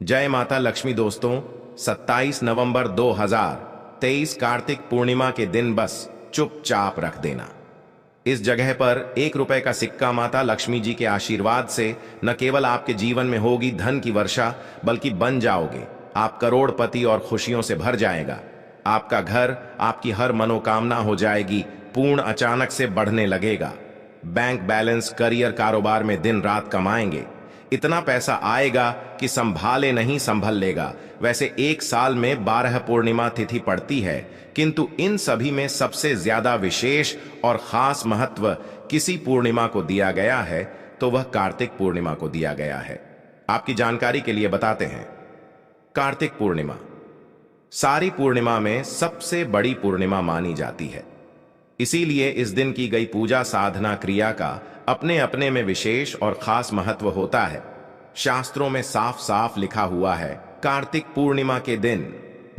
जय माता लक्ष्मी दोस्तों। 27 नवंबर 2023 कार्तिक पूर्णिमा के दिन बस चुपचाप रख देना। इस जगह पर 1 रुपए का सिक्का माता लक्ष्मी जी के आशीर्वाद से न केवल आपके जीवन में होगी धन की वर्षा, बल्कि बन जाओगे आप करोड़पति और खुशियों से भर जाएगा आपका घर। आपकी हर मनोकामना हो जाएगी पूर्ण, अचानक से बढ़ने लगेगा। बैंक बैलेंस, करियर, कारोबार में दिन रात कमाएंगे। इतना पैसा आएगा कि संभाले नहीं संभल लेगा। वैसे एक साल में 12 पूर्णिमा तिथि पड़ती है, किंतु इन सभी में सबसे ज्यादा विशेष और खास महत्व किसी पूर्णिमा को दिया गया है, तो वह कार्तिक पूर्णिमा को दिया गया है। आपकी जानकारी के लिए बताते हैं। कार्तिक पूर्णिमा सारी पूर्णिमा में सबसे बड़ी पूर्णिमा मानी जाती है। इसीलिए इस दिन की गई पूजा साधना क्रिया का अपने अपने में विशेष और खास महत्व होता है। शास्त्रों में साफ साफ लिखा हुआ है, कार्तिक पूर्णिमा के दिन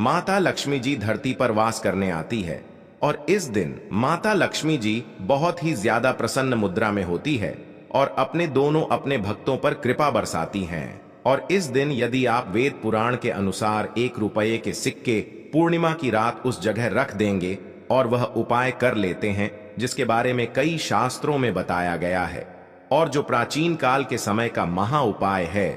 माता लक्ष्मी जी धरती पर वास करने आती है और इस दिन माता लक्ष्मी जी बहुत ही ज्यादा प्रसन्न मुद्रा में होती है और अपने भक्तों पर कृपा बरसाती हैं। और इस दिन यदि आप वेद पुराण के अनुसार 1 रुपए के सिक्के पूर्णिमा की रात उस जगह रख देंगे और वह उपाय कर लेते हैं जिसके बारे में कई शास्त्रों में बताया गया है और जो प्राचीन काल के समय का महा उपाय है,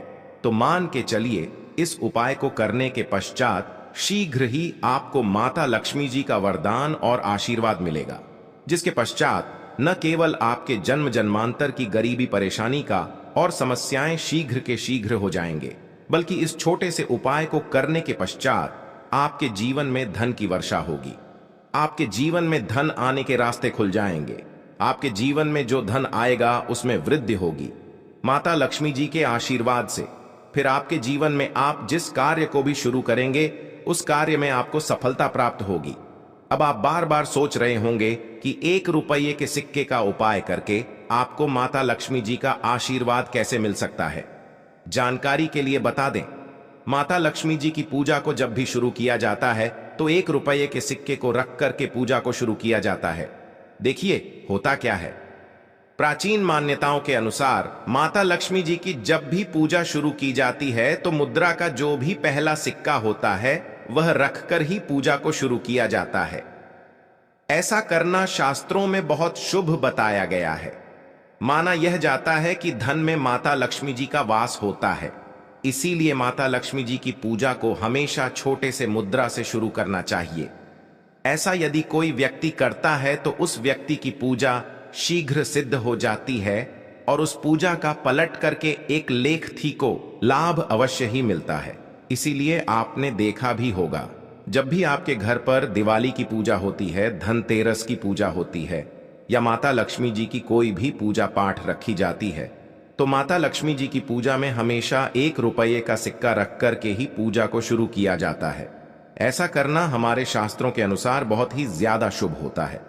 तो मान के चलिए इस उपाय को करने के पश्चात शीघ्र ही आपको माता लक्ष्मी जी का वरदान और आशीर्वाद मिलेगा, जिसके पश्चात न केवल आपके जन्म जन्मांतर की गरीबी परेशानी का और समस्याएं शीघ्र के शीघ्र हो जाएंगे, बल्कि इस छोटे से उपाय को करने के पश्चात आपके जीवन में धन की वर्षा होगी। आपके जीवन में धन आने के रास्ते खुल जाएंगे। आपके जीवन में जो धन आएगा उसमें वृद्धि होगी माता लक्ष्मी जी के आशीर्वाद से। फिर आपके जीवन में आप जिस कार्य को भी शुरू करेंगे उस कार्य में आपको सफलता प्राप्त होगी। अब आप बार बार सोच रहे होंगे कि 1 रुपए के सिक्के का उपाय करके आपको माता लक्ष्मी जी का आशीर्वाद कैसे मिल सकता है। जानकारी के लिए बता दें, माता लक्ष्मी जी की पूजा को जब भी शुरू किया जाता है तो 1 रुपए के सिक्के को रख करके पूजा को शुरू किया जाता है। देखिए होता क्या है, प्राचीन मान्यताओं के अनुसार माता लक्ष्मी जी की जब भी पूजा शुरू की जाती है तो मुद्रा का जो भी पहला सिक्का होता है वह रखकर ही पूजा को शुरू किया जाता है। ऐसा करना शास्त्रों में बहुत शुभ बताया गया है। माना यह जाता है कि धन में माता लक्ष्मी जी का वास होता है, इसीलिए माता लक्ष्मी जी की पूजा को हमेशा छोटे से मुद्रा से शुरू करना चाहिए। ऐसा यदि कोई व्यक्ति करता है तो उस व्यक्ति की पूजा शीघ्र सिद्ध हो जाती है और उस पूजा का पलट करके एक लेख थी को लाभ अवश्य ही मिलता है। इसीलिए आपने देखा भी होगा, जब भी आपके घर पर दिवाली की पूजा होती है, धनतेरस की पूजा होती है या माता लक्ष्मी जी की कोई भी पूजा पाठ रखी जाती है, तो माता लक्ष्मी जी की पूजा में हमेशा 1 रुपए का सिक्का रख करके ही पूजा को शुरू किया जाता है। ऐसा करना हमारे शास्त्रों के अनुसार बहुत ही ज्यादा शुभ होता है।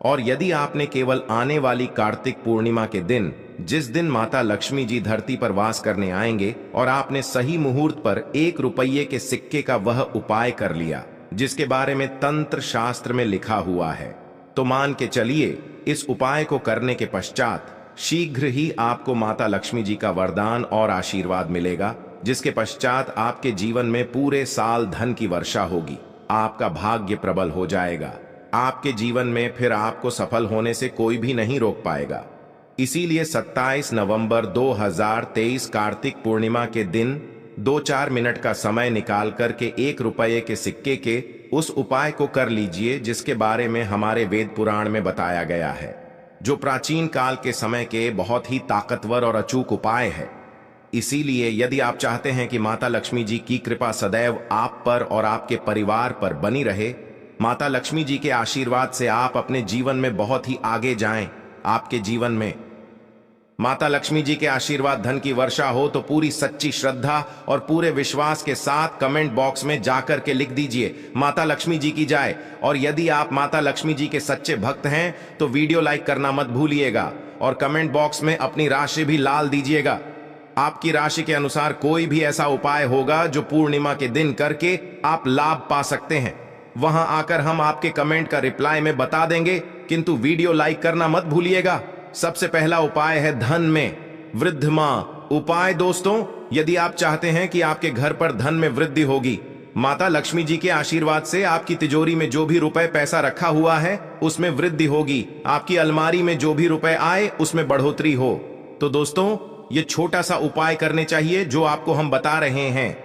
और यदि आपने केवल आने वाली कार्तिक पूर्णिमा के दिन, जिस दिन माता लक्ष्मी जी धरती पर वास करने आएंगे, और आपने सही मुहूर्त पर 1 रुपए के सिक्के का वह उपाय कर लिया जिसके बारे में तंत्र शास्त्र में लिखा हुआ है, तो मान के चलिए इस उपाय को करने के पश्चात शीघ्र ही आपको माता लक्ष्मी जी का वरदान और आशीर्वाद मिलेगा, जिसके पश्चात आपके जीवन में पूरे साल धन की वर्षा होगी। आपका भाग्य प्रबल हो जाएगा। आपके जीवन में फिर आपको सफल होने से कोई भी नहीं रोक पाएगा। इसीलिए 27 नवंबर 2023 कार्तिक पूर्णिमा के दिन 2-4 मिनट का समय निकाल करके 1 रुपए के सिक्के के उस उपाय को कर लीजिए जिसके बारे में हमारे वेद पुराण में बताया गया है, जो प्राचीन काल के समय के बहुत ही ताकतवर और अचूक उपाय है। इसीलिए यदि आप चाहते हैं कि माता लक्ष्मी जी की कृपा सदैव आप पर और आपके परिवार पर बनी रहे, माता लक्ष्मी जी के आशीर्वाद से आप अपने जीवन में बहुत ही आगे जाएं, आपके जीवन में माता लक्ष्मी जी के आशीर्वाद धन की वर्षा हो, तो पूरी सच्ची श्रद्धा और पूरे विश्वास के साथ कमेंट बॉक्स में जाकर के लिख दीजिए माता लक्ष्मी जी की जाए। और यदि आप माता लक्ष्मी जी के सच्चे भक्त हैं तो वीडियो लाइक करना मत भूलिएगा और कमेंट बॉक्स में अपनी राशि भी लाल दीजिएगा। आपकी राशि के अनुसार कोई भी ऐसा उपाय होगा जो पूर्णिमा के दिन करके आप लाभ पा सकते हैं, वहां आकर हम आपके कमेंट का रिप्लाई में बता देंगे, किंतु वीडियो लाइक करना मत भूलिएगा। सबसे पहला उपाय है धन में वृद्धिमा उपाय। दोस्तों, यदि आप चाहते हैं कि आपके घर पर धन में वृद्धि होगी, माता लक्ष्मी जी के आशीर्वाद से आपकी तिजोरी में जो भी रुपए पैसा रखा हुआ है उसमें वृद्धि होगी, आपकी अलमारी में जो भी रुपए आए उसमें बढ़ोतरी हो, तो दोस्तों ये छोटा सा उपाय करने चाहिए जो आपको हम बता रहे हैं।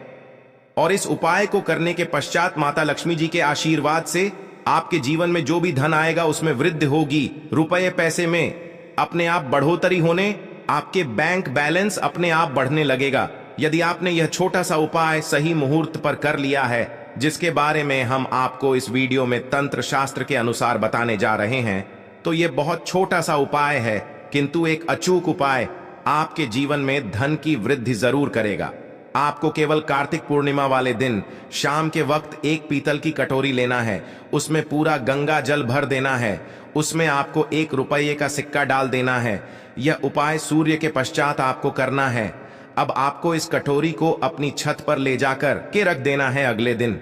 और इस उपाय को करने के पश्चात माता लक्ष्मी जी के आशीर्वाद से आपके जीवन में जो भी धन आएगा उसमें वृद्धि होगी, रुपए पैसे में अपने आप बढ़ोतरी होने, आपके बैंक बैलेंस अपने आप बढ़ने लगेगा। यदि आपने यह छोटा सा उपाय सही मुहूर्त पर कर लिया है, जिसके बारे में हम आपको इस वीडियो में तंत्र शास्त्र के अनुसार बताने जा रहे हैं, तो यह बहुत छोटा सा उपाय है किंतु एक अचूक उपाय आपके जीवन में धन की वृद्धि जरूर करेगा। आपको केवल कार्तिक पूर्णिमा वाले दिन शाम के वक्त एक पीतल की कटोरी लेना है, उसमें पूरा गंगा जल भर देना है, उसमें आपको 1 रुपये का सिक्का डाल देना है। यह उपाय सूर्य के पश्चात आपको करना है। अब आपको इस कटोरी को अपनी छत पर ले जाकर के रख देना है। अगले दिन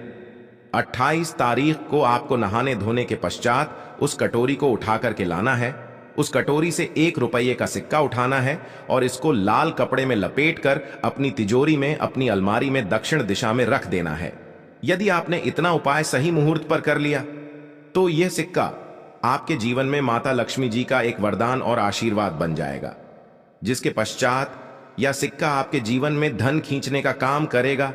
28 तारीख को आपको नहाने धोने के पश्चात उस कटोरी को उठा करके लाना है। उस कटोरी से 1 रुपये का सिक्का उठाना है और इसको लाल कपड़े में लपेटकर अपनी तिजोरी में, अपनी अलमारी में दक्षिण दिशा में रख देना है। यदि आपने इतना उपाय सही मुहूर्त पर कर लिया तो यह सिक्का आपके जीवन में माता लक्ष्मी जी का एक वरदान और आशीर्वाद बन जाएगा, जिसके पश्चात यह सिक्का आपके जीवन में धन खींचने का काम करेगा।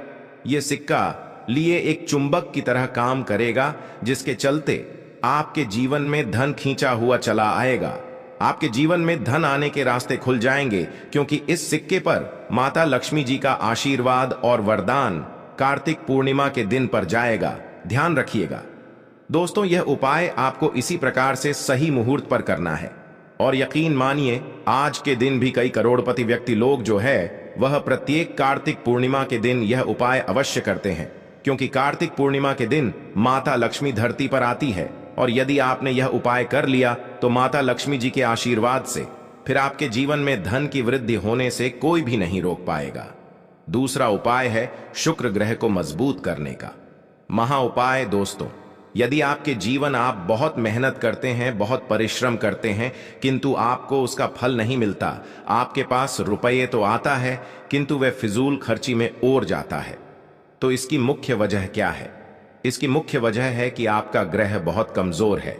यह सिक्का लिए एक चुंबक की तरह काम करेगा, जिसके चलते आपके जीवन में धन खींचा हुआ चला आएगा। आपके जीवन में धन आने के रास्ते खुल जाएंगे, क्योंकि इस सिक्के पर माता लक्ष्मी जी का आशीर्वाद और वरदान कार्तिक पूर्णिमा के दिन पर जाएगा। ध्यान रखिएगा दोस्तों, यह उपाय आपको इसी प्रकार से सही मुहूर्त पर करना है। और यकीन मानिए, आज के दिन भी कई करोड़पति व्यक्ति लोग जो है वह प्रत्येक कार्तिक पूर्णिमा के दिन यह उपाय अवश्य करते हैं, क्योंकि कार्तिक पूर्णिमा के दिन माता लक्ष्मी धरती पर आती है। और यदि आपने यह उपाय कर लिया तो माता लक्ष्मी जी के आशीर्वाद से फिर आपके जीवन में धन की वृद्धि होने से कोई भी नहीं रोक पाएगा। दूसरा उपाय है शुक्र ग्रह को मजबूत करने का महा उपाय। दोस्तों, यदि आपके जीवन आप बहुत मेहनत करते हैं, बहुत परिश्रम करते हैं, किंतु आपको उसका फल नहीं मिलता, आपके पास रुपये तो आता है किंतु वह फिजूल खर्ची में ओर जाता है, तो इसकी मुख्य वजह क्या है? इसकी मुख्य वजह है कि आपका ग्रह बहुत कमजोर है।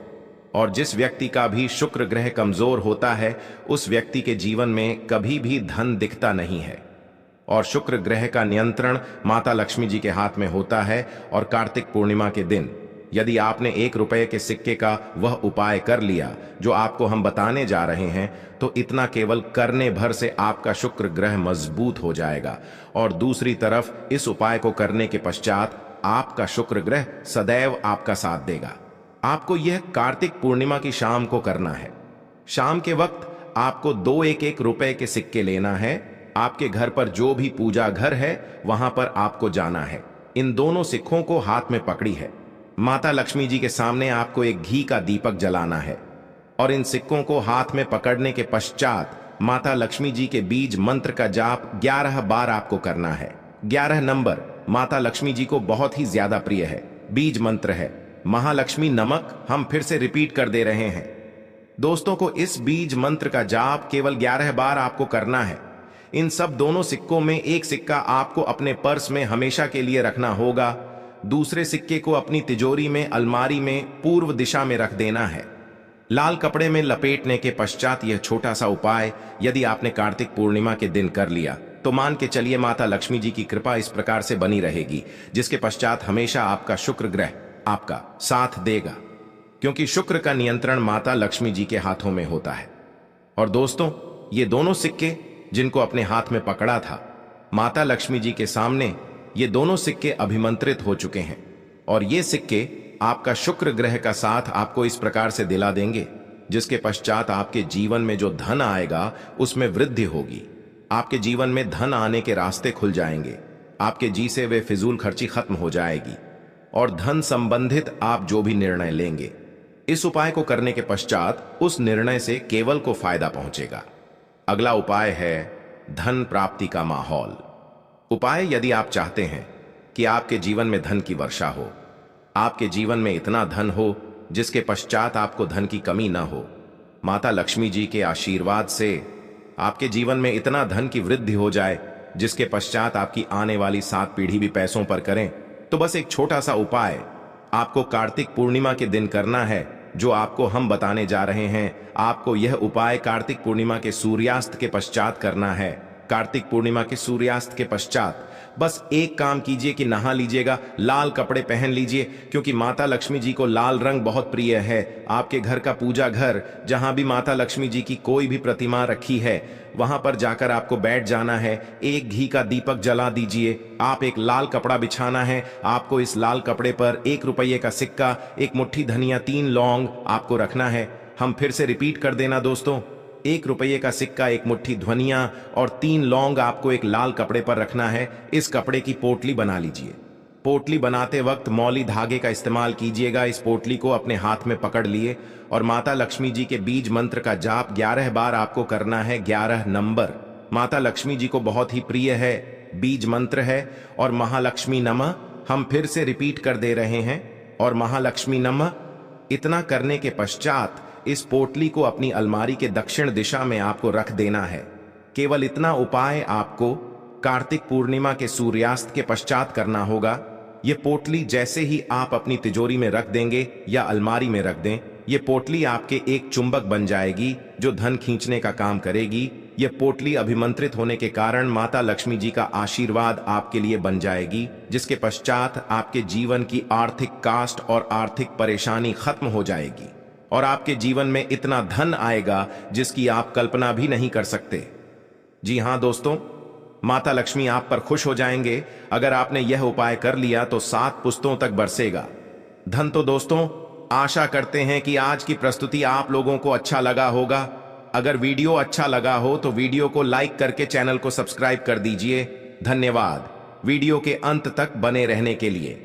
और जिस व्यक्ति का भी शुक्र ग्रह कमजोर होता है उस व्यक्ति के जीवन में कभी भी धन दिखता नहीं है। और शुक्र ग्रह का नियंत्रण माता लक्ष्मी जी के हाथ में होता है। और कार्तिक पूर्णिमा के दिन यदि आपने 1 रुपये के सिक्के का वह उपाय कर लिया जो आपको हम बताने जा रहे हैं, तो इतना केवल करने भर से आपका शुक्र ग्रह मजबूत हो जाएगा। और दूसरी तरफ इस उपाय को करने के पश्चात आपका शुक्र ग्रह सदैव आपका साथ देगा। आपको यह कार्तिक पूर्णिमा की शाम को करना है। शाम के वक्त आपको 2 1 रुपए के सिक्के लेना है। आपके घर पर जो भी पूजा घर है वहां पर आपको जाना है। इन दोनों सिक्कों को हाथ में पकड़ी है। माता लक्ष्मी जी के सामने आपको एक घी का दीपक जलाना है और इन सिक्कों को हाथ में पकड़ने के पश्चात माता लक्ष्मी जी के बीज मंत्र का जाप 11 बार आपको करना है। 11 नंबर माता लक्ष्मी जी को बहुत ही ज्यादा प्रिय है। बीज मंत्र है महालक्ष्मी नमक। हम फिर से रिपीट कर दे रहे हैं दोस्तों को, इस बीज मंत्र का जाप केवल 11 बार आपको करना है। इन सब दोनों सिक्कों में एक सिक्का आपको अपने पर्स में हमेशा के लिए रखना होगा, दूसरे सिक्के को अपनी तिजोरी में, अलमारी में पूर्व दिशा में रख देना है। लाल कपड़े में लपेटने के पश्चात यह छोटा सा उपाय यदि आपने कार्तिक पूर्णिमा के दिन कर लिया तो मान के चलिए माता लक्ष्मी जी की कृपा इस प्रकार से बनी रहेगी, जिसके पश्चात हमेशा आपका शुक्र ग्रह आपका साथ देगा, क्योंकि शुक्र का नियंत्रण माता लक्ष्मी जी के हाथों में होता है। और दोस्तों, ये दोनों सिक्के जिनको अपने हाथ में पकड़ा था माता लक्ष्मी जी के सामने, ये दोनों सिक्के अभिमंत्रित हो चुके हैं। और ये सिक्के आपका शुक्र ग्रह का साथ आपको इस प्रकार से दिला देंगे, जिसके पश्चात आपके जीवन में जो धन आएगा उसमें वृद्धि होगी। आपके जीवन में धन आने के रास्ते खुल जाएंगे, आपके जी से वे फिजूल खर्ची खत्म हो जाएगी और धन संबंधित आप जो भी निर्णय लेंगे, इस उपाय को करने के पश्चात उस निर्णय से केवल को फायदा पहुंचेगा। अगला उपाय है धन प्राप्ति का माहौल। उपाय, यदि आप चाहते हैं कि आपके जीवन में धन की वर्षा हो, आपके जीवन में इतना धन हो जिसके पश्चात आपको धन की कमी ना हो, माता लक्ष्मी जी के आशीर्वाद से आपके जीवन में इतना धन की वृद्धि हो जाए जिसके पश्चात आपकी आने वाली 7 पीढ़ी भी पैसों पर करें, तो बस एक छोटा सा उपाय आपको कार्तिक पूर्णिमा के दिन करना है, जो आपको हम बताने जा रहे हैं। आपको यह उपाय कार्तिक पूर्णिमा के सूर्यास्त के पश्चात करना है। कार्तिक पूर्णिमा के सूर्यास्त के पश्चात बस एक काम कीजिए कि नहा लीजिएगा, लाल कपड़े पहन लीजिए, क्योंकि माता लक्ष्मी जी को लाल रंग बहुत प्रिय है। आपके घर का पूजा घर, जहां भी माता लक्ष्मी जी की कोई भी प्रतिमा रखी है, वहां पर जाकर आपको बैठ जाना है। एक घी का दीपक जला दीजिए। आप एक लाल कपड़ा बिछाना है। आपको इस लाल कपड़े पर 1 रुपये का सिक्का, एक मुट्ठी धनिया, 3 लौंग आपको रखना है। हम फिर से रिपीट कर देना दोस्तों, 1 रुपये का सिक्का, एक मुट्ठी धनिया और 3 लौंग आपको एक लाल कपड़े पर रखना है। इस कपड़े की पोटली बना लीजिए। पोटली बनाते वक्त मौली धागे का इस्तेमाल कीजिएगा। इस पोटली को अपने हाथ में पकड़ लिए और माता लक्ष्मी जी के बीज मंत्र का जाप 11 बार आपको करना है। 11 नंबर माता लक्ष्मी जी को बहुत ही प्रिय है, बीज मंत्र है। और महालक्ष्मी नमः हम फिर से रिपीट कर दे रहे हैं, और महालक्ष्मी नमः। इतना करने के पश्चात इस पोटली को अपनी अलमारी के दक्षिण दिशा में आपको रख देना है। केवल इतना उपाय आपको कार्तिक पूर्णिमा के सूर्यास्त के पश्चात करना होगा। ये पोटली जैसे ही आप अपनी तिजोरी में रख देंगे या अलमारी में रख दें, ये पोटली आपके एक चुंबक बन जाएगी जो धन खींचने का काम करेगी। ये पोटली अभिमंत्रित होने के कारण माता लक्ष्मी जी का आशीर्वाद आपके लिए बन जाएगी, जिसके पश्चात आपके जीवन की आर्थिक कास्ट और आर्थिक परेशानी खत्म हो जाएगी और आपके जीवन में इतना धन आएगा जिसकी आप कल्पना भी नहीं कर सकते। जी हां दोस्तों, माता लक्ष्मी आप पर खुश हो जाएंगे। अगर आपने यह उपाय कर लिया तो 7 पुश्तों तक बरसेगा धन। तो दोस्तों, आशा करते हैं कि आज की प्रस्तुति आप लोगों को अच्छा लगा होगा। अगर वीडियो अच्छा लगा हो तो वीडियो को लाइक करके चैनल को सब्सक्राइब कर दीजिए। धन्यवाद वीडियो के अंत तक बने रहने के लिए।